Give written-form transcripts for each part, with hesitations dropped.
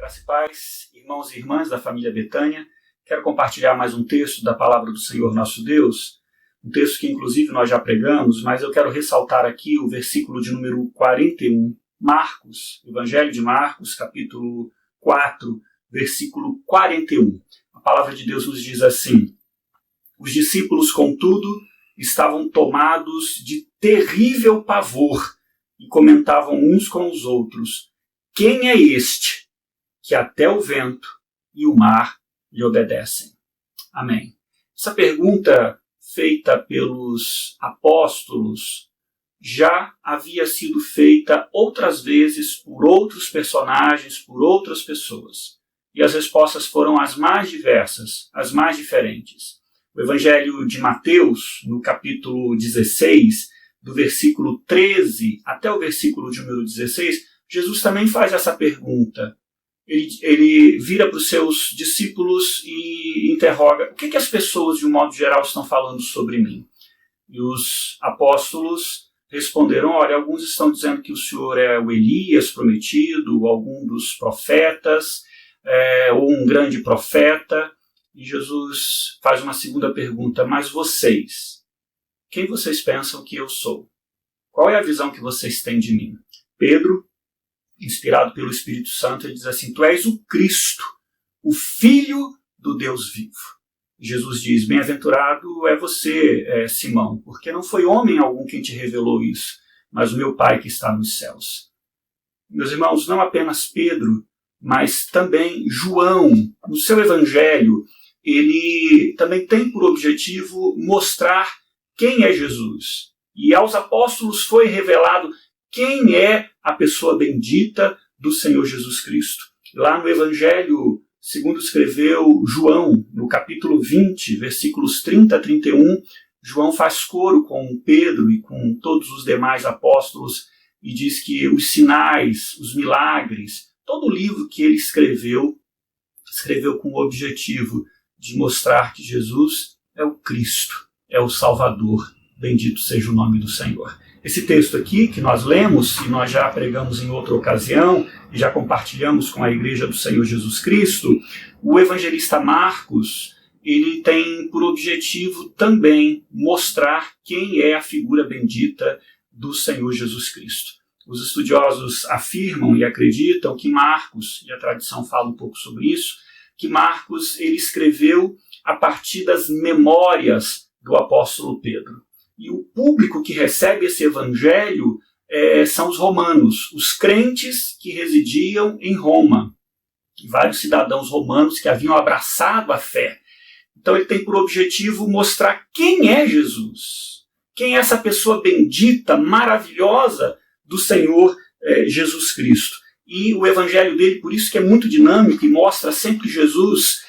Graça e paz, irmãos e irmãs da família Betânia. Quero compartilhar mais um texto da palavra do Senhor nosso Deus, um texto que inclusive nós já pregamos, mas eu quero ressaltar aqui o versículo de número 41, Marcos, Evangelho de Marcos, capítulo 4, versículo 41. A palavra de Deus nos diz assim: os discípulos, contudo, estavam tomados de terrível pavor e comentavam uns com os outros: quem é este que até o vento e o mar lhe obedecem? Amém. Essa pergunta feita pelos apóstolos já havia sido feita outras vezes por outros personagens, por outras pessoas. E as respostas foram as mais diversas, as mais diferentes. O Evangelho de Mateus, no capítulo 16, do versículo 13 até o versículo de número 16, Jesus também faz essa pergunta. Ele vira para os seus discípulos e interroga: o que as pessoas, de um modo geral, estão falando sobre mim? E os apóstolos responderam: olha, alguns estão dizendo que o Senhor é o Elias prometido, algum dos profetas, ou um grande profeta. E Jesus faz uma segunda pergunta: mas vocês, quem vocês pensam que eu sou? Qual é a visão que vocês têm de mim? Pedro, inspirado pelo Espírito Santo, ele diz assim: tu és o Cristo, o Filho do Deus vivo. Jesus diz: bem-aventurado é você, Simão, porque não foi homem algum quem te revelou isso, mas o meu Pai que está nos céus. Meus irmãos, não apenas Pedro, mas também João, no seu Evangelho, ele também tem por objetivo mostrar quem é Jesus. E aos apóstolos foi revelado quem é a pessoa bendita do Senhor Jesus Cristo. Lá no Evangelho, segundo escreveu João, no capítulo 20, versículos 30 a 31, João faz coro com Pedro e com todos os demais apóstolos e diz que os sinais, os milagres, todo o livro que ele escreveu com o objetivo de mostrar que Jesus é o Cristo, é o Salvador. Bendito seja o nome do Senhor. Esse texto aqui que nós lemos, e nós já pregamos em outra ocasião, e já compartilhamos com a Igreja do Senhor Jesus Cristo, o evangelista Marcos, ele tem por objetivo também mostrar quem é a figura bendita do Senhor Jesus Cristo. Os estudiosos afirmam e acreditam que Marcos, e a tradição fala um pouco sobre isso, que Marcos ele escreveu a partir das memórias do apóstolo Pedro. E o público que recebe esse evangelho são os romanos, os crentes que residiam em Roma, vários cidadãos romanos que haviam abraçado a fé. Então ele tem por objetivo mostrar quem é Jesus, quem é essa pessoa bendita, maravilhosa do Senhor Jesus Cristo. E o evangelho dele, por isso que é muito dinâmico e mostra sempre Jesus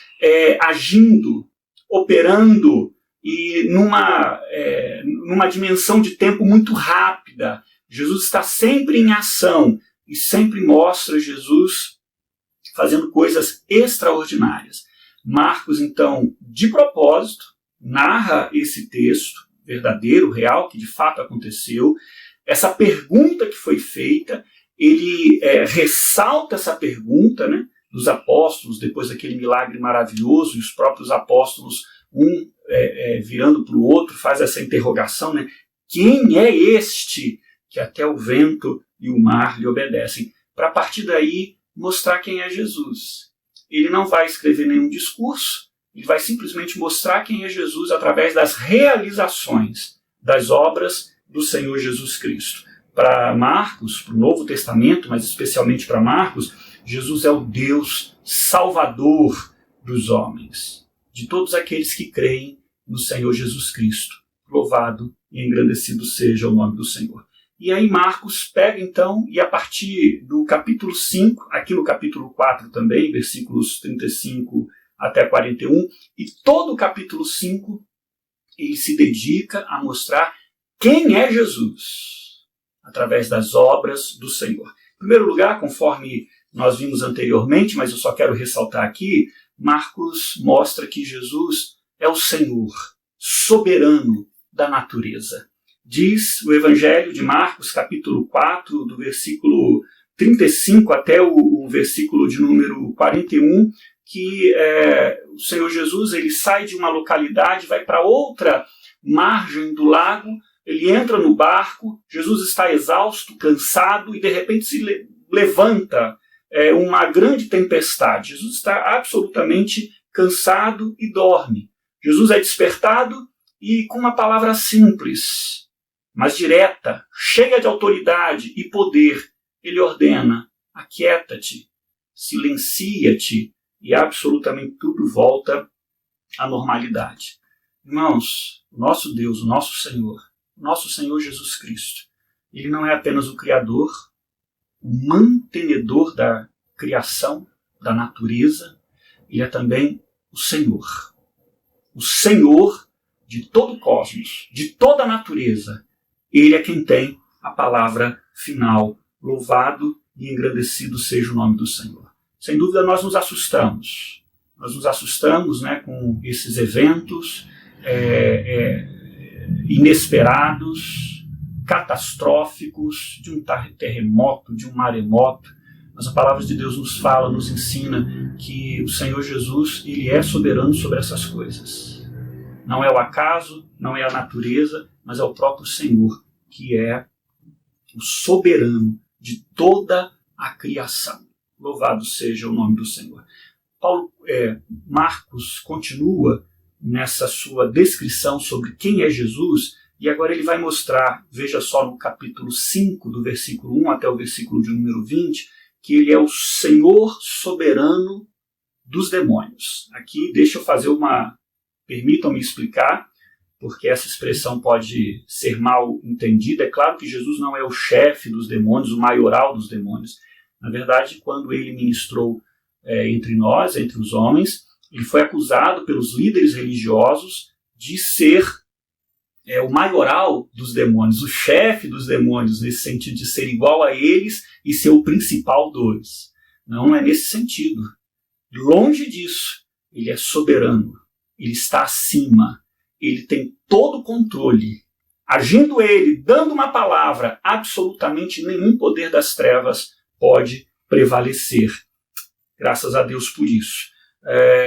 agindo, operando, e numa dimensão de tempo muito rápida. Jesus está sempre em ação e sempre mostra Jesus fazendo coisas extraordinárias. Marcos, então, de propósito, narra esse texto verdadeiro, real, que de fato aconteceu. Essa pergunta que foi feita, ele ressalta essa pergunta, né, dos apóstolos, depois daquele milagre maravilhoso, e os próprios apóstolos, virando para o outro, faz essa interrogação, né? Quem é este que até o vento e o mar lhe obedecem? Para a partir daí mostrar quem é Jesus. Ele não vai escrever nenhum discurso, ele vai simplesmente mostrar quem é Jesus através das realizações, das obras do Senhor Jesus Cristo. Para Marcos, para o Novo Testamento, mas especialmente para Marcos, Jesus é o Deus Salvador dos homens, de todos aqueles que creem no Senhor Jesus Cristo. Louvado e engrandecido seja o nome do Senhor. E aí Marcos pega então, e a partir do capítulo 5, aqui no capítulo 4 também, versículos 35 até 41, e todo o capítulo 5, ele se dedica a mostrar quem é Jesus, através das obras do Senhor. Em primeiro lugar, conforme nós vimos anteriormente, mas eu só quero ressaltar aqui, Marcos mostra que Jesus é o Senhor, soberano da natureza. Diz o Evangelho de Marcos, capítulo 4, do versículo 35 até o versículo de número 41, que o Senhor Jesus ele sai de uma localidade, vai para outra margem do lago, ele entra no barco, Jesus está exausto, cansado, e de repente se levanta uma grande tempestade. Jesus está absolutamente cansado e dorme. Jesus é despertado e com uma palavra simples, mas direta, cheia de autoridade e poder, ele ordena: aquieta-te, silencia-te, e absolutamente tudo volta à normalidade. Irmãos, o nosso Deus, o nosso Senhor Jesus Cristo, ele não é apenas o Criador, o mantenedor da criação, da natureza, ele é também o Senhor. O Senhor de todo o cosmos, de toda a natureza. Ele é quem tem a palavra final. Louvado e engrandecido seja o nome do Senhor. Sem dúvida nós nos assustamos. Nós nos assustamos, com esses eventos inesperados, catastróficos, de um terremoto, de um maremoto. Mas a palavra de Deus nos fala, nos ensina que o Senhor Jesus, ele é soberano sobre essas coisas. Não é o acaso, não é a natureza, mas é o próprio Senhor que é o soberano de toda a criação. Louvado seja o nome do Senhor. Marcos continua nessa sua descrição sobre quem é Jesus, e agora ele vai mostrar, veja só no capítulo 5, do versículo 1 até o versículo de número 20, que ele é o Senhor soberano dos demônios. Aqui deixa eu fazer permitam-me explicar, porque essa expressão pode ser mal entendida. É claro que Jesus não é o chefe dos demônios, o maioral dos demônios. Na verdade, quando ele ministrou entre nós, entre os homens, ele foi acusado pelos líderes religiosos de ser o maioral dos demônios, o chefe dos demônios, nesse sentido de ser igual a eles e ser o principal deles. Não é nesse sentido. Longe disso, ele é soberano, ele está acima, ele tem todo o controle. Agindo ele, dando uma palavra, absolutamente nenhum poder das trevas pode prevalecer. Graças a Deus por isso.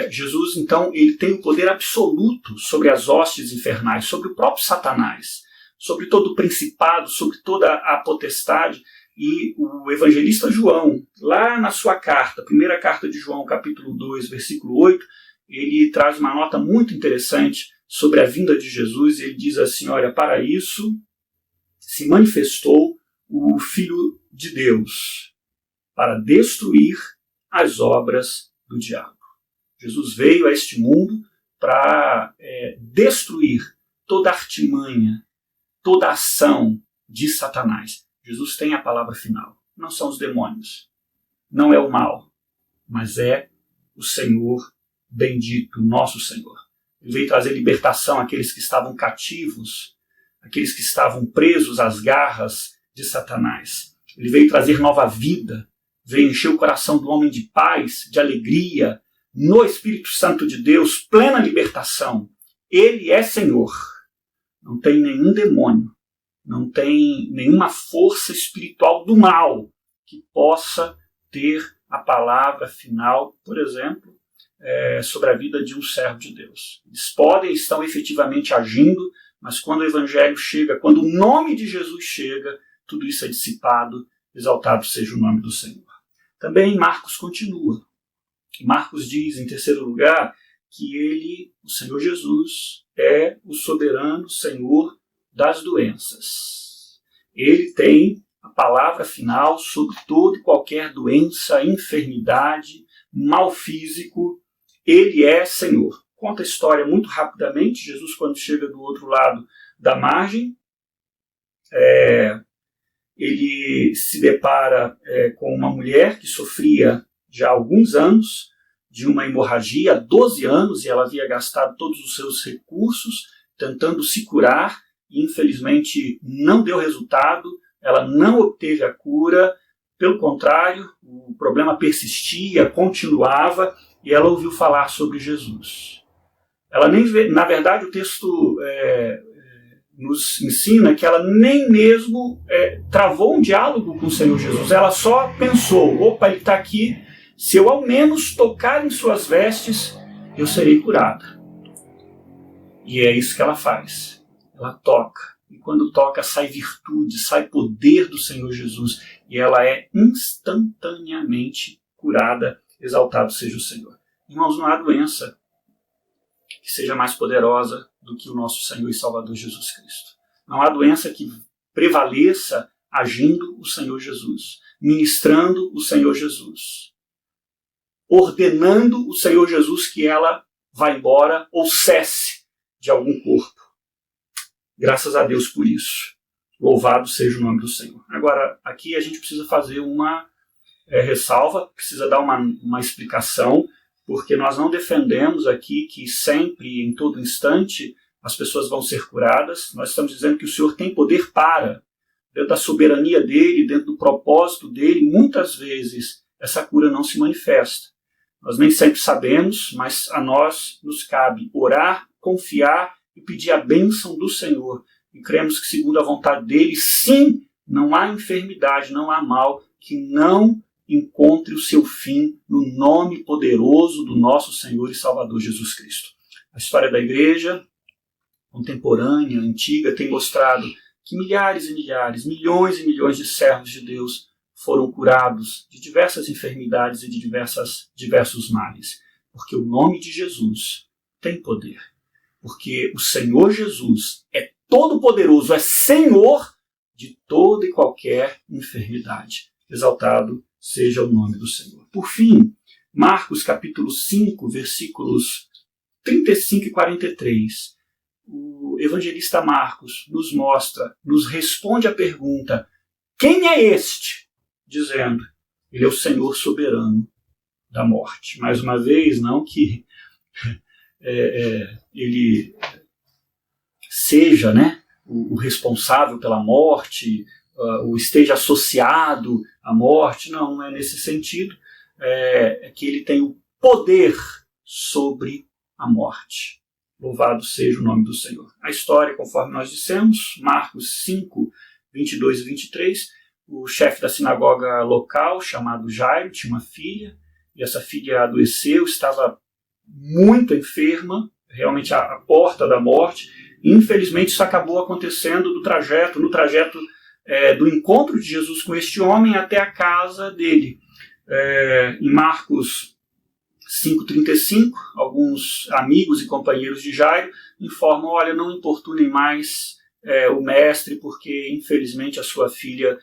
Jesus, então, ele tem o poder absoluto sobre as hostes infernais, sobre o próprio Satanás, sobre todo o principado, sobre toda a potestade. E o evangelista João, lá na sua carta, primeira carta de João, capítulo 2, versículo 8, ele traz uma nota muito interessante sobre a vinda de Jesus. Ele diz assim: olha, para isso se manifestou o Filho de Deus, para destruir as obras do diabo. Jesus veio a este mundo para destruir toda artimanha, toda ação de Satanás. Jesus tem a palavra final. Não são os demônios, não é o mal, mas é o Senhor bendito, nosso Senhor. Ele veio trazer libertação àqueles que estavam cativos, àqueles que estavam presos às garras de Satanás. Ele veio trazer nova vida, veio encher o coração do homem de paz, de alegria, no Espírito Santo de Deus, plena libertação. Ele é Senhor. Não tem nenhum demônio, não tem nenhuma força espiritual do mal que possa ter a palavra final, por exemplo, sobre a vida de um servo de Deus. Eles estão efetivamente agindo, mas quando o Evangelho chega, quando o nome de Jesus chega, tudo isso é dissipado, exaltado seja o nome do Senhor. Também Marcos continua. Marcos diz, em terceiro lugar, que ele, o Senhor Jesus, é o soberano Senhor das doenças. Ele tem a palavra final sobre toda e qualquer doença, enfermidade, mal físico. Ele é Senhor. Conta a história muito rapidamente. Jesus, quando chega do outro lado da margem, ele se depara com uma mulher que sofria já há alguns anos de uma hemorragia, há 12 anos, e ela havia gastado todos os seus recursos tentando se curar, e infelizmente não deu resultado, ela não obteve a cura, pelo contrário, o problema persistia, continuava, e ela ouviu falar sobre Jesus. Ela nem vê, na verdade o texto nos ensina que ela nem mesmo travou um diálogo com o Senhor Jesus. Ela só pensou, opa, ele está aqui, se eu ao menos tocar em suas vestes, eu serei curada. E é isso que ela faz. Ela toca. E quando toca, sai virtude, sai poder do Senhor Jesus. E ela é instantaneamente curada. Exaltado seja o Senhor. Irmãos, não há doença que seja mais poderosa do que o nosso Senhor e Salvador Jesus Cristo. Não há doença que prevaleça agindo o Senhor Jesus, ministrando o Senhor Jesus, ordenando o Senhor Jesus que ela vá embora ou cesse de algum corpo. Graças a Deus por isso. Louvado seja o nome do Senhor. Agora, aqui a gente precisa fazer uma ressalva, precisa dar uma explicação, porque nós não defendemos aqui que sempre, em todo instante, as pessoas vão ser curadas. Nós estamos dizendo que o Senhor tem poder para, dentro da soberania dele, dentro do propósito dele, muitas vezes essa cura não se manifesta. Nós nem sempre sabemos, mas a nós nos cabe orar, confiar e pedir a bênção do Senhor. E cremos que, segundo a vontade dele, sim, não há enfermidade, não há mal que não encontre o seu fim no nome poderoso do nosso Senhor e Salvador Jesus Cristo. A história da igreja contemporânea, antiga, tem mostrado que milhares e milhares, milhões e milhões de servos de Deus foram curados de diversas enfermidades e de diversos males. Porque o nome de Jesus tem poder. Porque o Senhor Jesus é todo-poderoso, é Senhor de toda e qualquer enfermidade. Exaltado seja o nome do Senhor. Por fim, Marcos capítulo 5, versículos 35 e 43. O evangelista Marcos nos mostra, nos responde a pergunta: quem é este? Dizendo, ele é o Senhor soberano da morte. Mais uma vez, não que ele seja, o responsável pela morte, ou esteja associado à morte, não é nesse sentido, é que ele tem o poder sobre a morte. Louvado seja o nome do Senhor. A história, conforme nós dissemos, Marcos 5, 22 e 23, o chefe da sinagoga local, chamado Jairo, tinha uma filha, e essa filha adoeceu, estava muito enferma, realmente à porta da morte. Infelizmente, isso acabou acontecendo no trajeto do encontro de Jesus com este homem até a casa dele. Em Marcos 5,35, alguns amigos e companheiros de Jairo informam: olha, não importunem mais o mestre, porque infelizmente a sua filha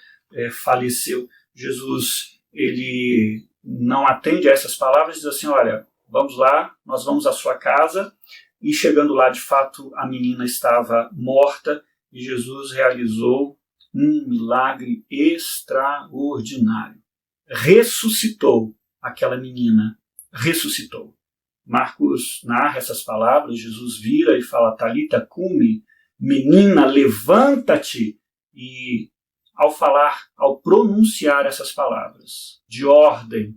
faleceu. Jesus, ele não atende a essas palavras, diz assim: olha, vamos lá, nós vamos à sua casa. E chegando lá, de fato, a menina estava morta e Jesus realizou um milagre extraordinário. Ressuscitou aquela menina, ressuscitou. Marcos narra essas palavras, Jesus vira e fala: Talita cumi, menina, levanta-te. E ao pronunciar essas palavras de ordem,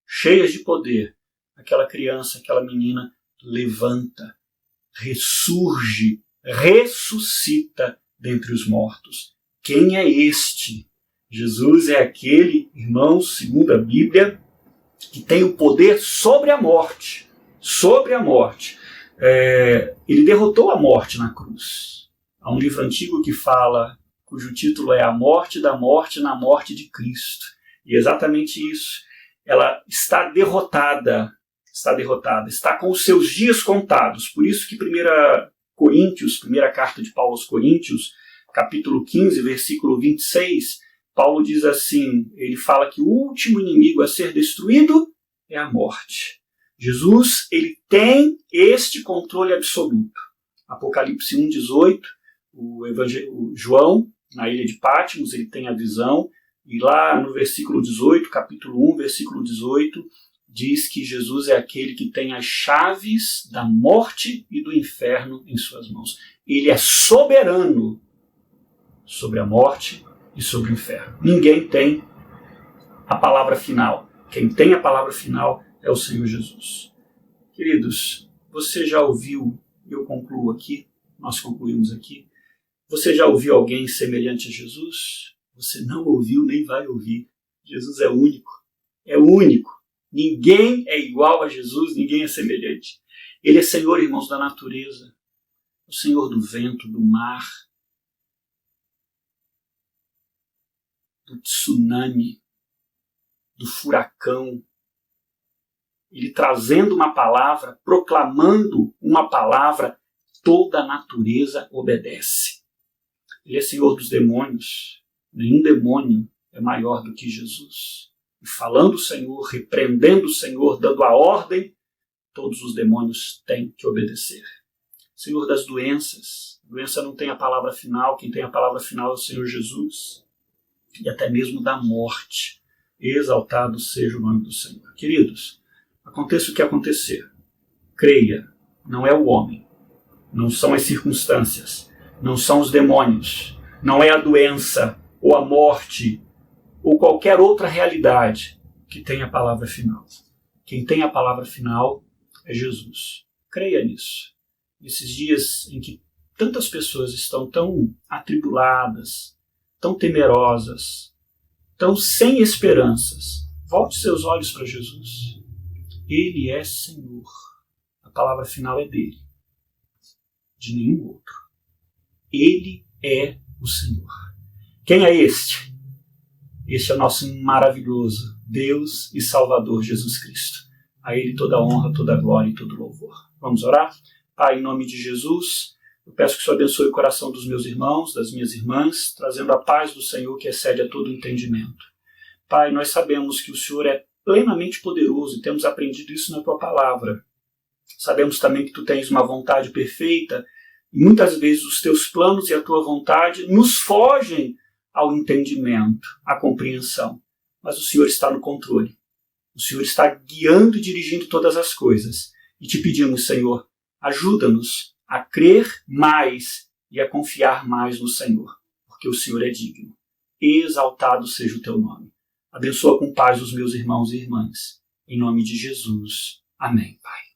cheias de poder, aquela criança, aquela menina levanta, ressurge, ressuscita dentre os mortos. Quem é este? Jesus é aquele, irmãos, segundo a Bíblia, que tem o poder sobre a morte. Sobre a morte. Ele derrotou a morte na cruz. Há um livro antigo que fala, cujo título é A Morte da Morte na Morte de Cristo. E é exatamente isso. Ela está derrotada, está com os seus dias contados. Por isso que 1 Coríntios, primeira carta de Paulo aos Coríntios, capítulo 15, versículo 26, Paulo diz assim, ele fala que o último inimigo a ser destruído é a morte. Jesus, ele tem este controle absoluto. Apocalipse 1,18, o João, na ilha de Patmos, ele tem a visão, e lá no versículo 18, capítulo 1, versículo 18, diz que Jesus é aquele que tem as chaves da morte e do inferno em suas mãos. Ele é soberano sobre a morte e sobre o inferno. Ninguém tem a palavra final. Quem tem a palavra final é o Senhor Jesus. Queridos, você já ouviu, eu concluo aqui, nós concluímos aqui, Você já ouviu alguém semelhante a Jesus? Você não ouviu nem vai ouvir. Jesus é único. É único. Ninguém é igual a Jesus, ninguém é semelhante. Ele é Senhor, irmãos, da natureza. O Senhor do vento, do mar, do tsunami, do furacão. Ele trazendo uma palavra, proclamando uma palavra, toda a natureza obedece. Ele é Senhor dos demônios. Nenhum demônio é maior do que Jesus. E falando o Senhor, repreendendo o Senhor, dando a ordem, todos os demônios têm que obedecer. Senhor das doenças. A doença não tem a palavra final, quem tem a palavra final é o Senhor Jesus. E até mesmo da morte. Exaltado seja o nome do Senhor. Queridos, aconteça o que acontecer, creia, não é o homem, não são as circunstâncias, não são os demônios, não é a doença ou a morte ou qualquer outra realidade que tem a palavra final. Quem tem a palavra final é Jesus. Creia nisso. Nesses dias em que tantas pessoas estão tão atribuladas, tão temerosas, tão sem esperanças, volte seus olhos para Jesus. Ele é Senhor. A palavra final é dele, de nenhum outro. Ele é o Senhor. Quem é este? Este é o nosso maravilhoso Deus e Salvador Jesus Cristo. A Ele toda a honra, toda a glória e todo o louvor. Vamos orar? Pai, em nome de Jesus, eu peço que o Senhor abençoe o coração dos meus irmãos, das minhas irmãs, trazendo a paz do Senhor que excede a todo entendimento. Pai, nós sabemos que o Senhor é plenamente poderoso e temos aprendido isso na Tua palavra. Sabemos também que Tu tens uma vontade perfeita e muitas vezes os Teus planos e a Tua vontade nos fogem ao entendimento, à compreensão. Mas o Senhor está no controle. O Senhor está guiando e dirigindo todas as coisas. E te pedimos, Senhor, ajuda-nos a crer mais e a confiar mais no Senhor, porque o Senhor é digno. Exaltado seja o Teu nome. Abençoa com paz os meus irmãos e irmãs. Em nome de Jesus. Amém, Pai.